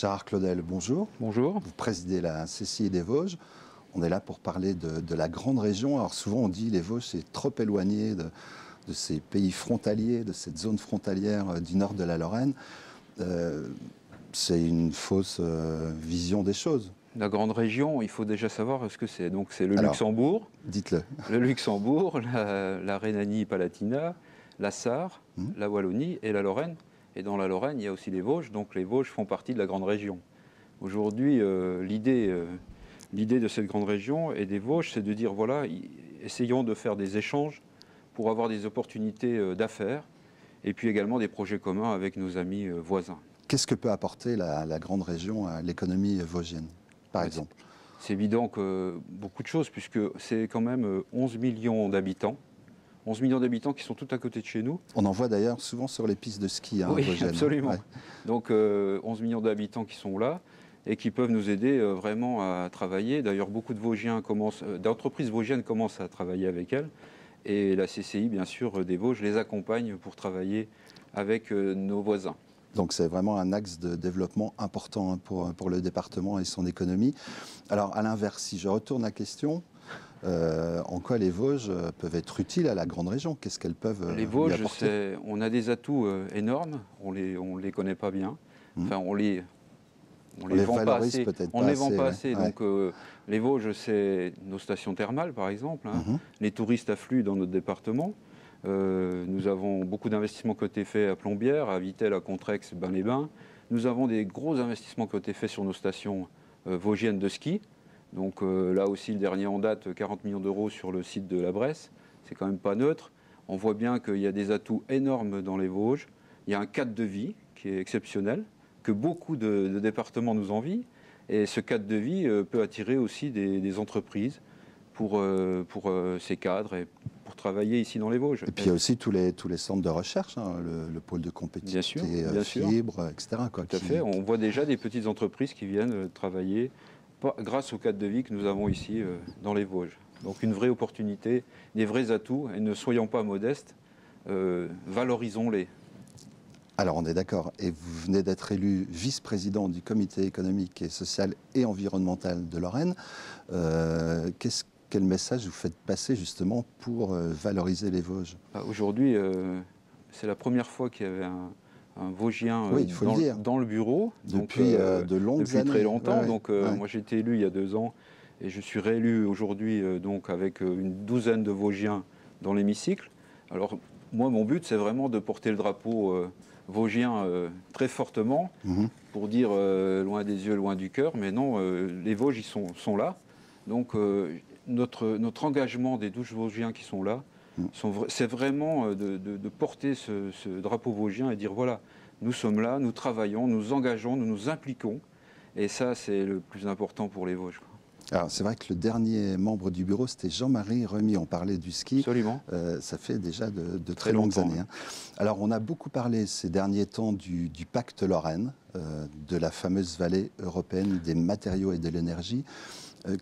Gérard Claudel, bonjour. Bonjour. Vous présidez la CCI des Vosges. On est là pour parler de la grande région. Alors souvent on dit les Vosges c'est trop éloigné de ces pays frontaliers, de cette zone frontalière du nord de la Lorraine. C'est une fausse vision des choses. La grande région, il faut déjà savoir ce que c'est. Donc c'est le Alors, Luxembourg, dites-le. le Luxembourg, la Rhénanie-Palatinat, la Sarre, la Wallonie et la Lorraine. Et dans la Lorraine, il y a aussi les Vosges. Donc les Vosges font partie de la grande région. Aujourd'hui, l'idée de cette grande région et des Vosges, c'est de dire voilà, essayons de faire des échanges pour avoir des opportunités d'affaires et puis également des projets communs avec nos amis voisins. Qu'est-ce que peut apporter la grande région à l'économie vosgienne, par exemple? C'est évident que beaucoup de choses, puisque c'est quand même 11 millions d'habitants. 11 millions d'habitants qui sont tout à côté de chez nous. On en voit d'ailleurs souvent sur les pistes de ski Oui, vosgiennes. absolument. Ouais. Donc 11 millions d'habitants qui sont là et qui peuvent nous aider vraiment à travailler. D'ailleurs, beaucoup de Vosgiens d'entreprises vosgiennes commencent à travailler avec elles. Et la CCI, bien sûr, des Vosges les accompagne pour travailler avec nos voisins. Donc c'est vraiment un axe de développement important pour le département et son économie. Alors à l'inverse, si je retourne la question, en quoi les Vosges peuvent être utiles à la grande région? Qu'est-ce qu'elles peuvent Les lui Vosges, apporter? on a des atouts énormes, on les connaît pas bien. Enfin, on les vend pas valorise assez. peut-être On pas ne les vend assez, pas ouais. assez. Ouais. Donc les Vosges, c'est nos stations thermales, par exemple. Les touristes affluent dans notre département. Nous avons beaucoup d'investissements qui ont été faits à Plombières, à Vittel, à Contrex, Bain-les-Bains. Nous avons des gros investissements qui ont été faits sur nos stations vosgiennes de ski. Donc là aussi, le dernier en date, 40 millions d'euros sur le site de la Bresse. C'est quand même pas neutre. On voit bien qu'il y a des atouts énormes dans les Vosges. Il y a un cadre de vie qui est exceptionnel, que beaucoup de départements nous envient. Et ce cadre de vie peut attirer aussi des entreprises pour ces cadres et pour travailler ici dans les Vosges. Et puis il y a aussi tous les centres de recherche, le pôle de compétitivité, bien sûr. fibre, etc. Tout à fait. On voit déjà des petites entreprises qui viennent travailler grâce au cadre de vie que nous avons ici dans les Vosges. Donc une vraie opportunité, des vrais atouts, et ne soyons pas modestes, valorisons-les. Alors on est d'accord, et vous venez d'être élu vice-président du comité économique et social et environnemental de Lorraine. Quel message vous faites passer justement pour valoriser les Vosges? Aujourd'hui, c'est la première fois qu'il y avait un Vosgien oui, dans le bureau. Depuis de longues depuis années. très longtemps. Ouais. Moi j'ai été élu il y a 2 ans et je suis réélu aujourd'hui donc avec une douzaine de Vosgiens dans l'hémicycle. Alors moi mon but c'est vraiment de porter le drapeau vosgien très fortement pour dire loin des yeux, loin du cœur. Mais non, les Vosges ils sont là. Donc notre engagement des 12 Vosgiens qui sont là, c'est vraiment de porter ce drapeau vosgien et dire voilà, nous sommes là, nous travaillons, nous engageons, nous nous impliquons. Et ça, c'est le plus important pour les Vosges. Alors c'est vrai que le dernier membre du bureau, c'était Jean-Marie Remy. On parlait du ski. Absolument. Ça fait déjà de très longues années. Alors on a beaucoup parlé ces derniers temps du pacte Lorraine, de la fameuse vallée européenne des matériaux et de l'énergie.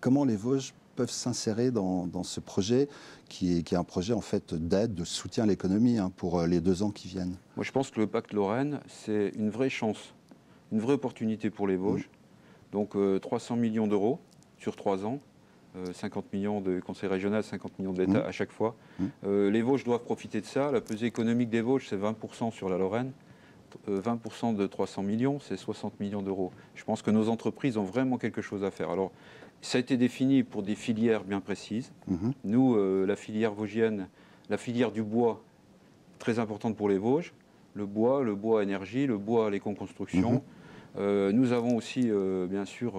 Comment les Vosges peuvent s'insérer dans ce projet qui est un projet en fait d'aide, de soutien à l'économie pour les 2 ans qui viennent? Moi je pense que le pacte Lorraine, c'est une vraie chance, une vraie opportunité pour les Vosges. Donc 300 millions d'euros sur 3 ans, 50 millions de conseil régional, 50 millions de l'État à chaque fois. Les Vosges doivent profiter de ça. La pesée économique des Vosges, c'est 20% sur la Lorraine. 20% de 300 millions, c'est 60 millions d'euros. Je pense que nos entreprises ont vraiment quelque chose à faire. Alors, ça a été défini pour des filières bien précises. Nous, la filière vosgienne, la filière du bois, très importante pour les Vosges. Le bois énergie, le bois l'éco-construction. Nous avons aussi, bien sûr,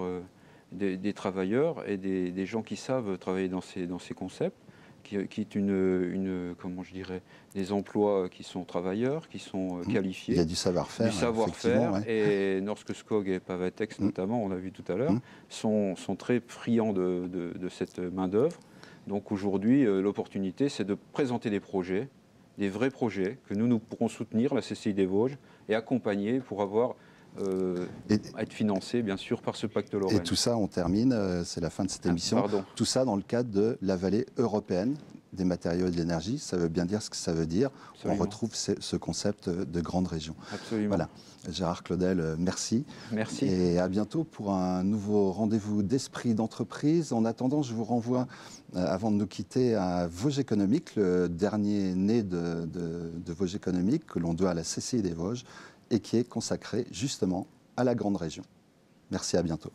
des travailleurs et des gens qui savent travailler dans ces concepts, qui est comment je dirais, des emplois qui sont travailleurs, qui sont qualifiés. Il y a du savoir-faire. Du savoir-faire. Ouais. Et Norske Skog et Pavatex, notamment, on l'a vu tout à l'heure, sont très friands de cette main-d'œuvre. Donc aujourd'hui, l'opportunité, c'est de présenter des projets, des vrais projets, que nous pourrons soutenir, la CCI des Vosges, et accompagner pour être financé, bien sûr, par ce pacte Lorraine. Et tout ça, on termine, c'est la fin de cette émission. Pardon. Tout ça dans le cadre de la vallée européenne des matériaux et de l'énergie, ça veut bien dire ce que ça veut dire. Absolument. On retrouve ce concept de grande région. Absolument. Voilà. Gérard Claudel, merci. Merci. Et à bientôt pour un nouveau rendez-vous d'esprit d'entreprise. En attendant, je vous renvoie, avant de nous quitter, à Vosges Économique, le dernier né de Vosges Économique que l'on doit à la CCI des Vosges et qui est consacré justement à la grande région. Merci, à bientôt.